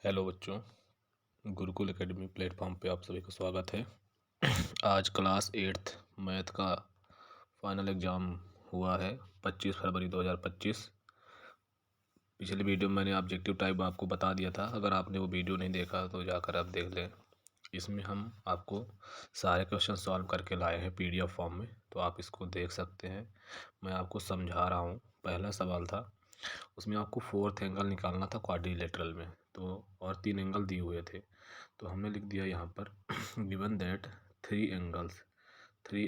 Hello बच्चों, Gurukul academy platform पे आप सभी का स्वागत है। आज क्लास 8th मैथ का फाइनल एग्ज़ाम हुआ है 25 फरवरी 2025। पिछले वीडियो में मैंने ऑब्जेक्टिव टाइप आपको बता दिया था। अगर आपने वो वीडियो नहीं देखा तो जाकर आप देख लें। इसमें हम आपको सारे क्वेश्चन सॉल्व करके लाए हैं PDF फॉर्म में, तो आप इसको देख सकते हैं। मैं आपको समझा रहा हूँ। पहला सवाल था, उसमें आपको फोर्थ एंगल निकालना था क्वाड्रिलेटरल में, तो और 3 एंगल दिए हुए थे। तो हमने लिख दिया यहाँ पर given that three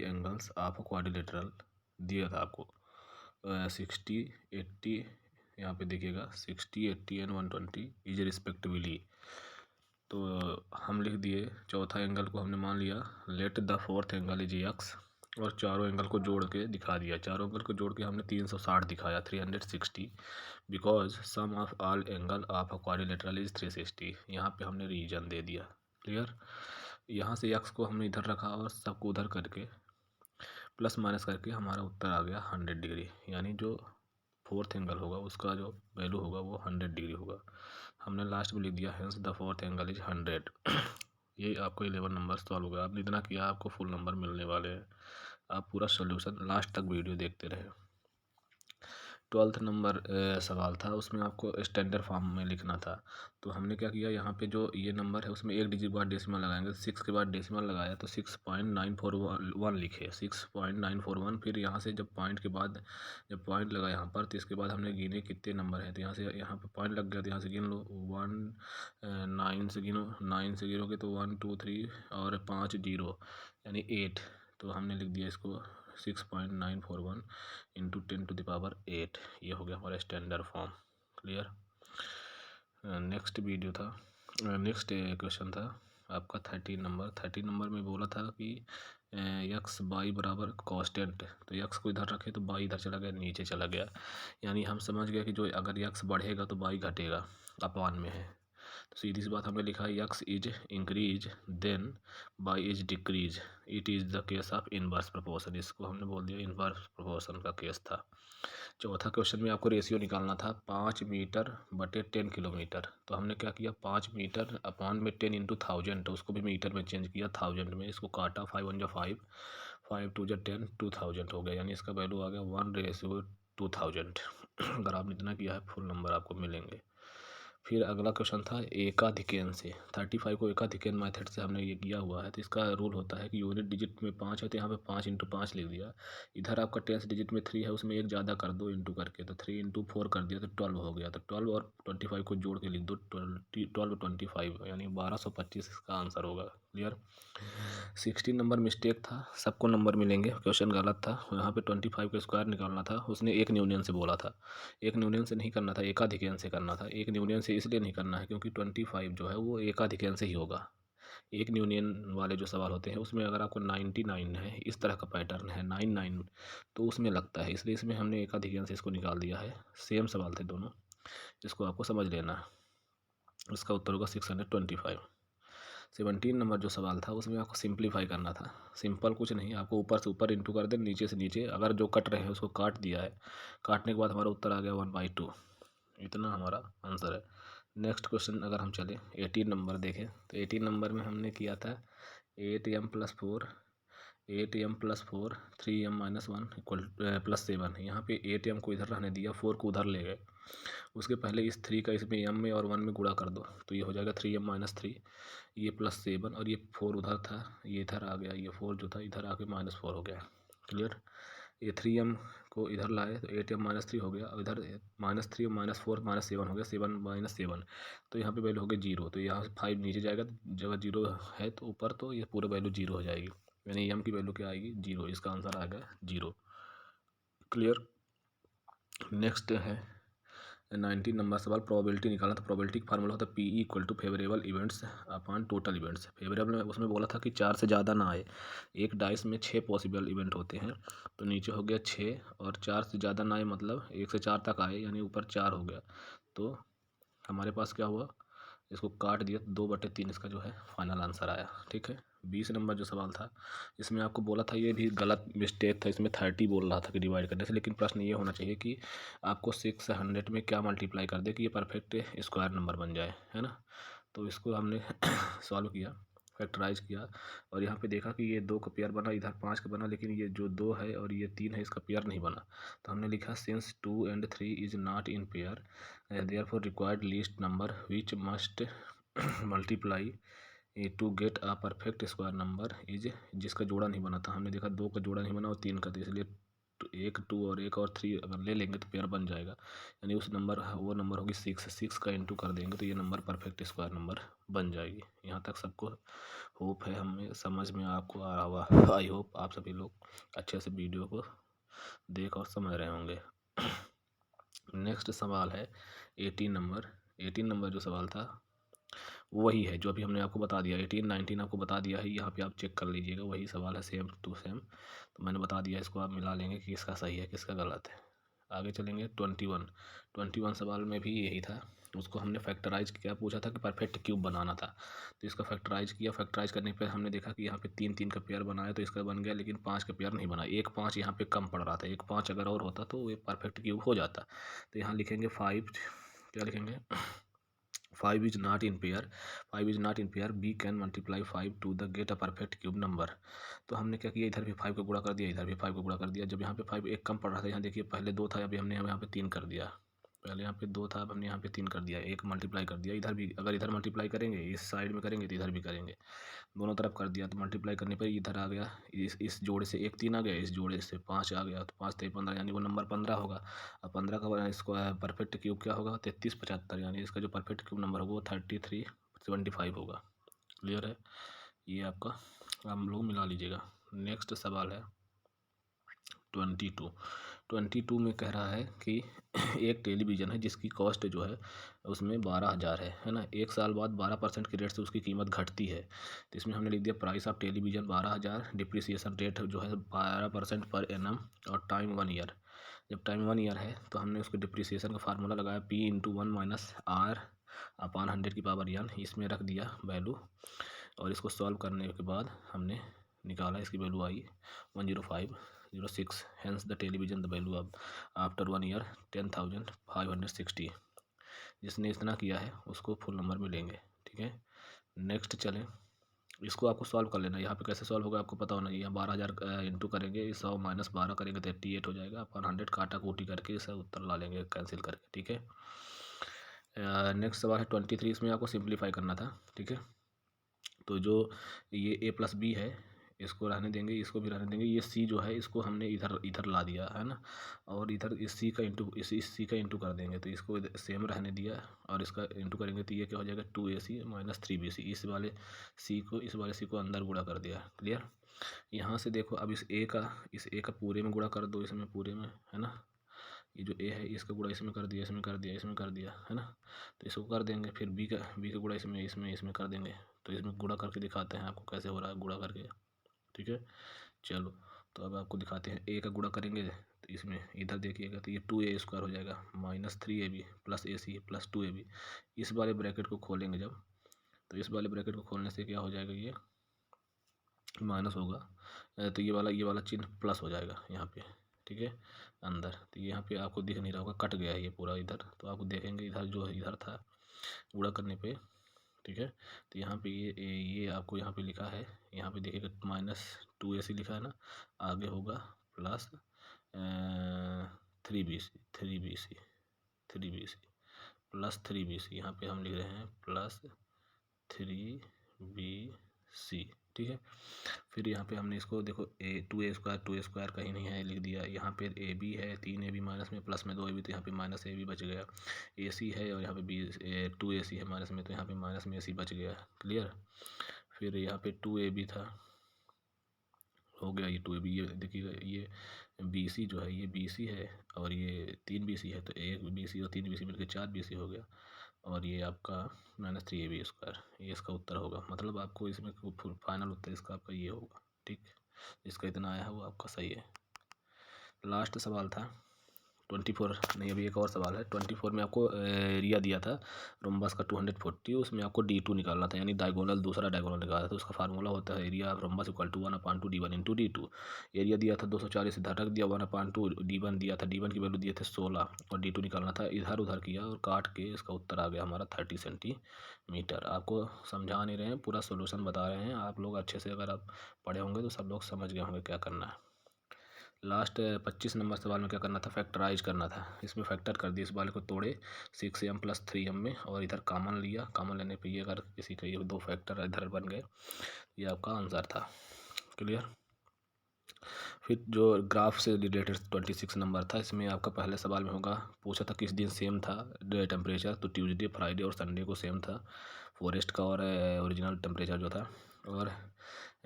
angles of quadrilateral दिया था आपको 60, 80, यहाँ पे देखिएगा 60, 80 एंड 120 इज रिस्पेक्टिवली। तो हम लिख दिए चौथा एंगल को हमने मान लिया let the fourth angle is x, और चारों एंगल को जोड़ के दिखा दिया। चारों एंगल को जोड़ के हमने 360 दिखाया 360, because sum of all angle of quadrilateral is 360। यहाँ पे हमने रीजन दे दिया। क्लियर। यहाँ से एक्स को हमने इधर रखा और सबको उधर करके प्लस माइनस करके हमारा उत्तर आ गया 100 डिग्री। यानी जो फोर्थ एंगल होगा उसका जो वैल्यू होगा वो 100 डिग्री होगा। हमने लास्ट में लिख दिया hence the fourth angle is 100। ये आपको 11 नंबर सॉल्व हो गया। आपने इतना किया, आपको फुल नंबर मिलने वाले हैं। आप पूरा सोल्यूशन लास्ट तक वीडियो देखते रहे। 12th नंबर सवाल था, उसमें आपको स्टैंडर्ड फॉर्म में लिखना था। तो हमने क्या किया, यहाँ पे जो ये नंबर है उसमें एक डिजिट बाद डेसिमल लगाएंगे। 6 के बाद डेसिमल लगाया तो 6.941 लिखे, 6.941। फिर यहाँ से जब पॉइंट लगा यहाँ पर, तो इसके बाद हमने गिने कितने नंबर हैं। तो यहाँ से यहाँ पे पॉइंट लग गया, तो यहाँ से गिन लो 9 से गिनो, 9 से गिनोगे तो 1 2 3 और 5 0 यानी 8। तो हमने लिख दिया इसको 6.941 इंटू 10⁸ ये हो गया हमारा standard form. Clear. Next video था, नेक्स्ट क्वेश्चन था आपका 13 नंबर में बोला था कि यक्स बाई बराबर कांस्टेंट। तो यक्स को इधर रखे तो बाई इधर चला गया, नीचे चला गया। यानी हम समझ गए कि जो अगर यक्स बढ़ेगा तो बाई घटेगा, अपान में है। तो सीधी सी बात हमने लिखा है X is increase then Y is decrease, it is the case of inverse proportion. इसको हमने बोल दिया इनवर्स प्रोपोर्शन का केस था। चौथा क्वेश्चन में आपको रेशियो निकालना था 5 मीटर बटे 10 किलोमीटर। तो हमने क्या किया, 5 मीटर अपान में 10 इंटू 1000, तो उसको भी मीटर में चेंज किया 1000 में। इसको काटा 5 1 जा 5, 5 2 जा 10, 2000 हो गया। यानी इसका वैल्यू आ गया 1:2000। अगर आपने इतना किया है फुल नंबर आपको मिलेंगे। फिर अगला क्वेश्चन था एकाधिकन से। 35 को एकाधिकन मेथड से हमने ये किया हुआ है। तो इसका रूल होता है कि यूनिट डिजिट में 5 है तो यहाँ पे 5 इंटू 5 लिख दिया। इधर आपका 10th डिजिट में 3 है, उसमें एक ज़्यादा कर दो इंटू करके, तो 3 इंटू 4 कर दिया तो 12 हो गया। तो 12 और 25 को जोड़ के लिख दो 12 25, यानी 1225 इसका आंसर होगा। क्लियर। 16 नंबर मिस्टेक था, सबको नंबर मिलेंगे, क्वेश्चन गलत था। यहाँ पे 25 का स्क्वायर निकालना था, उसने एक न्यूनियन से बोला था। एक न्यूनियन से नहीं करना था, एकाधिकन से करना था। एक न्यूनियन से इसलिए नहीं करना है क्योंकि 25 जो है वो एकाधिकन से ही होगा। एक न्यूनियन वाले जो सवाल होते हैं उसमें अगर आपको 99 है, इस तरह का पैटर्न है 99, तो उसमें लगता है, इसलिए इसमें हमने एकाधिकन से इसको निकाल दिया है। सेम सवाल थे दोनों, इसको आपको समझ लेना है। इसका उत्तर होगा 625। 17 नंबर जो सवाल था उसमें आपको सिंप्लीफाई करना था। सिंपल कुछ नहीं, आपको ऊपर से ऊपर इंटू कर दे, नीचे से नीचे, अगर जो कट रहे हैं उसको काट दिया है। काटने के बाद हमारा उत्तर आ गया 1/2। इतना हमारा आंसर है। नेक्स्ट क्वेश्चन अगर हम चले 18 नंबर देखें, तो 18 नंबर में हमने किया था 8m + 4 3m - 1 इक्वल +7। यहाँ पे 8m को इधर रहने दिया, 4 को उधर ले गए। उसके पहले इस 3 का इसमें m में और 1 में गुणा कर दो, तो ये हो जाएगा 3m - 3, ये +7, और ये 4 उधर था, ये इधर आ गया, ये 4 जो था इधर आके -4 हो गया। क्लियर। ये 3m को इधर लाए तो 8m - 3 हो गया, और इधर -3 -4 -7 हो गया, 7 - 7। तो यहाँ पे वैल्यू हो गई 0। तो यहाँ से 5 नीचे जाएगा, तो जगह 0 है तो ऊपर, तो ये पूरा वैल्यू 0 हो जाएगी। यानी m की वैल्यू क्या आएगी 0। इसका आंसर आ गया 0। क्लियर। नेक्स्ट है 19 नंबर सवाल, प्रोबेबिलिटी निकालना। तो प्रोबेबिलिटी का फार्मूला होता है PE = favourable events upon total events. Favourable में उसमें बोला था कि 4 से ज़्यादा ना आए। एक डाइस में 6 पॉसिबल इवेंट होते हैं, तो नीचे हो गया 6, और 4 से ज़्यादा ना आए मतलब 1 से 4 तक आए, यानी ऊपर 4 हो गया। तो हमारे पास क्या हुआ, इसको काट दिया तो 2/3 इसका जो है फाइनल आंसर आया। ठीक है। 20 नंबर जो सवाल था इसमें आपको बोला था, ये भी गलत मिस्टेक था, इसमें 30 बोल रहा था कि डिवाइड करने से, लेकिन प्रश्न ये होना चाहिए कि आपको 600 में क्या मल्टीप्लाई कर दे कि ये परफेक्ट स्क्वायर नंबर बन जाए, है ना। तो इसको हमने सॉल्व किया, फैक्टराइज किया, और यहाँ पे देखा कि ये 2 का पेयर बना, इधर 5 का बना, लेकिन ये जो 2 है और ये 3 है इसका पेयर नहीं बना। तो हमने लिखा since 2 and 3 is not in pair therefore required least number which must multiply to get a perfect square number is, जिसका जोड़ा नहीं बना था। हमने देखा 2 का जोड़ा नहीं बना और 3 का, तो इसलिए एक 2 और एक और 3 अगर ले लेंगे तो पेयर बन जाएगा, यानी उस नंबर वो नंबर होगी 6 का इंटू कर देंगे तो ये नंबर परफेक्ट स्क्वायर नंबर बन जाएगी। यहाँ तक सबको होप है हमें समझ में आपको आ रहा हुआ। आई होप आप सभी लोग अच्छे से वीडियो को देख और समझ रहे होंगे। नेक्स्ट सवाल है 18 नंबर। 18 नंबर जो सवाल था वही है जो अभी हमने आपको बता दिया, 18 19 आपको बता दिया है, यहाँ पे आप चेक कर लीजिएगा, वही सवाल है सेम टू सेम। तो मैंने बता दिया, इसको आप मिला लेंगे कि किसका सही है किसका गलत है। आगे चलेंगे 21 सवाल में भी यही था, उसको हमने फैक्टराइज किया, पूछा था कि परफेक्ट क्यूब बनाना था, तो इसका फैक्टराइज किया। फैक्टराइज करने पर हमने देखा कि यहाँ पे 3 3 का पेयर बनाया तो इसका बन गया, लेकिन 5 का पेयर नहीं बना, एक 5 यहाँ पे कम पड़ रहा था, एक 5 अगर और होता तो ये परफेक्ट क्यूब हो जाता। तो यहाँ लिखेंगे 5, क्या लिखेंगे 5 is not in pair, 5 is not in pair, b can multiply 5 to the get a perfect cube number। तो हमने क्या किया, इधर भी 5 का गुणा कर दिया, इधर भी 5 का गुणा कर दिया। जब यहाँ पे 5 एक कम पड़ रहा था, यहाँ देखिए पहले 2 था, अभी हमने यहाँ पे 3 कर दिया, पहले यहाँ पे 2 था अब हमने यहाँ पे 3 कर दिया, एक मल्टीप्लाई कर दिया। इधर भी अगर इधर मल्टीप्लाई करेंगे इस साइड में करेंगे तो इधर भी करेंगे, दोनों तरफ कर दिया। तो मल्टीप्लाई करने पर इधर आ गया, इस जोड़े से एक 3 आ गया, इस जोड़े से 5 आ गया, तो 5 3 15, यानी वो नंबर 15 होगा। अब 15 का इसको परफेक्ट क्यूब क्या होगा 33 75, यानी इसका जो परफेक्ट क्यूब नंबर होगा वो 3375 होगा। क्लियर है, ये आपका हम लोग मिला लीजिएगा। नेक्स्ट सवाल है 22 में कह रहा है कि एक टेलीविज़न है जिसकी कॉस्ट जो है उसमें 12,000 है ना, एक साल बाद 12% के रेट से उसकी कीमत घटती है। तो इसमें हमने लिख दिया price of television 12,000, depreciation rate जो है 12% पर एनम, और टाइम 1 ईयर। जब टाइम 1 ईयर है तो हमने उसको डिप्रिसिएशन का फार्मूला लगाया P/1 माइनस आर अपॉन 100 की पावर n, इसमें रख दिया वैल्यू, और इसको सॉल्व करने के बाद हमने निकाला, इसकी value I 10506। Hence the television the value of after 1 year 10,560। जिसने इतना किया है उसको फुल नंबर में लेंगे, ठीक है। नेक्स्ट चलें, इसको आपको सॉल्व कर लेना। यहाँ पे कैसे सॉल्व होगा आपको पता होना चाहिए। 12,000 इंटू करेंगे, 100 माइनस 12 करेंगे तो 88 हो जाएगा, अपन 100 काटा कूटी करके इसे उत्तर ला लेंगे कैंसिल करके, ठीक है। नेक्स्ट सवाल है 23, इसमें आपको सिंप्लीफाई करना था, ठीक है। तो जो ये a प्लस बी है इसको रहने देंगे, इसको भी रहने देंगे, ये c जो है इसको हमने इधर इधर ला दिया है ना, और इधर इस c का इंटू इस c का इंटू कर देंगे, तो इसको सेम रहने दिया और इसका इंटू करेंगे तो ये क्या हो जाएगा 2ac माइनस 3bc। इस वाले c को इस वाले c को अंदर गुणा कर दिया। क्लियर, यहाँ से देखो अब इस a का पूरे में गुणा कर दो, इसमें पूरे में, है ना। ये जो a है इसका गुणा इसमें कर दिया, इसमें कर दिया, इसमें कर दिया, है ना। तो इसको कर देंगे, फिर b का गुणा इसमें इसमें इसमें कर देंगे। तो इसमें गुणा करके दिखाते हैं आपको कैसे हो रहा है गुणा करके, ठीक है। चलो, तो अब आपको दिखाते हैं, a का गुणा करेंगे तो इसमें इधर देखिएगा तो ये 2a² हो जाएगा minus 3ab plus ac plus 2ab। इस वाले ब्रैकेट को खोलेंगे जब, तो इस वाले ब्रैकेट को खोलने से क्या हो जाएगा, ये माइनस होगा, तो ये वाला चिन्ह प्लस हो जाएगा यहाँ पे, ठीक है अंदर। तो यहाँ पे आपको दिख नहीं रहा होगा, कट गया है ये पूरा इधर, तो आप देखेंगे इधर जो इधर था गुणा करने पे, ठीक है। तो यहाँ पे ये आपको यहाँ पे लिखा है, यहाँ पे देखिएगा माइनस 2ac लिखा है ना, आगे होगा प्लस 3bc प्लस 3bc, यहाँ पे हम लिख रहे हैं प्लस 3bc, ठीक है। फिर यहाँ पे हमने इसको देखो 2a² कहीं नहीं है लिख दिया, यहाँ पे ab है 3ab माइनस में, प्लस में 2ab, तो यहाँ पे माइनस ab बच गया। ac है और यहाँ पे 2ac है माइनस में, तो यहाँ पे माइनस में ac बच गया। क्लियर, फिर यहाँ पे 2ab था, हो गया ये 2ab। ये देखिएगा ये bc जो है ये bc है और ये 3bc है, तो 1bc और 3bc मिलकर 4bc हो गया, और ये आपका माइनस 3ab², ये इसका उत्तर होगा। मतलब आपको इसमें फाइनल उत्तर इसका आपका ये होगा, ठीक। इसका इतना आया है वो आपका सही है। लास्ट सवाल था 24 नहीं, अभी एक और सवाल है। 24 में आपको एरिया दिया था रोम्बस का 240, उसमें आपको D2 निकालना था, यानी डायगोनल, दूसरा डायगोनल निकाला था। तो उसका फार्मूला होता है area of rhombus equal to 1/2 D1 into D2। Area दिया था 240, इधर रख दिया, 1/2 D1 दिया था, D1 की वैल्यू दिए थे 16 और D2 निकालना था, इधर उधर किया और काट के इसका उत्तर आ गया हमारा 30 सेंटीमीटर। आपको समझा नहीं रहे हैं, पूरा सोल्यूशन बता रहे हैं। आप लोग अच्छे से अगर आप पढ़े होंगे तो सब लोग समझ गए होंगे क्या करना है। लास्ट 25 नंबर सवाल में क्या करना था, फैक्टराइज करना था। इसमें फैक्टर कर दिए, इस वाले को तोड़े 6m + 3m में और इधर कॉमन लिया। कॉमन लेने पे ये अगर किसी का ये दो फैक्टर इधर बन गए, ये आपका आंसर था। क्लियर। फिर जो ग्राफ से रिलेटेड 26 नंबर था, इसमें आपका पहले सवाल में होगा, पूछा था किस दिन सेम था टेम्परेचर, तो ट्यूसडे, फ्राइडे और संडे को सेम था फॉरेस्ट का और ओरिजिनल टेम्परेचर जो था। और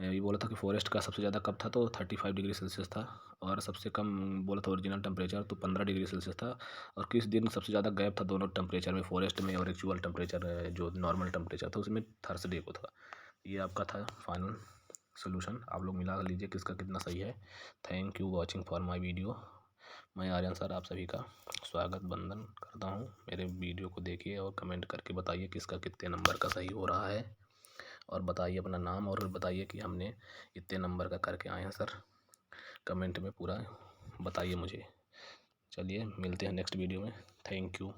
ये बोला था कि फॉरेस्ट का सबसे ज़्यादा कब था, तो 35 डिग्री सेल्सियस था, और सबसे कम बोला था ओरिजिनल टेम्परेचर तो 15 डिग्री सेल्सियस था। और किस दिन सबसे ज़्यादा गैप था दोनों टेम्परेचर में, फॉरेस्ट में और एक्चुअल टेम्परेचर जो नॉर्मल टेम्परेचर था उसमें, थर्सडे को था। ये आपका था फाइनल सोल्यूशन। आप लोग मिला लीजिए किसका कितना सही है। Thank you watching for my video. मैं आर्यन सर आप सभी का स्वागत वंदन करता हूँ। मेरे वीडियो को देखिए और कमेंट करके बताइए किसका कितने नंबर का सही हो रहा है, और बताइए अपना नाम और बताइए कि हमने इतने नंबर का करके आए हैं सर। कमेंट में पूरा बताइए मुझे। चलिए मिलते हैं नेक्स्ट वीडियो में। Thank you.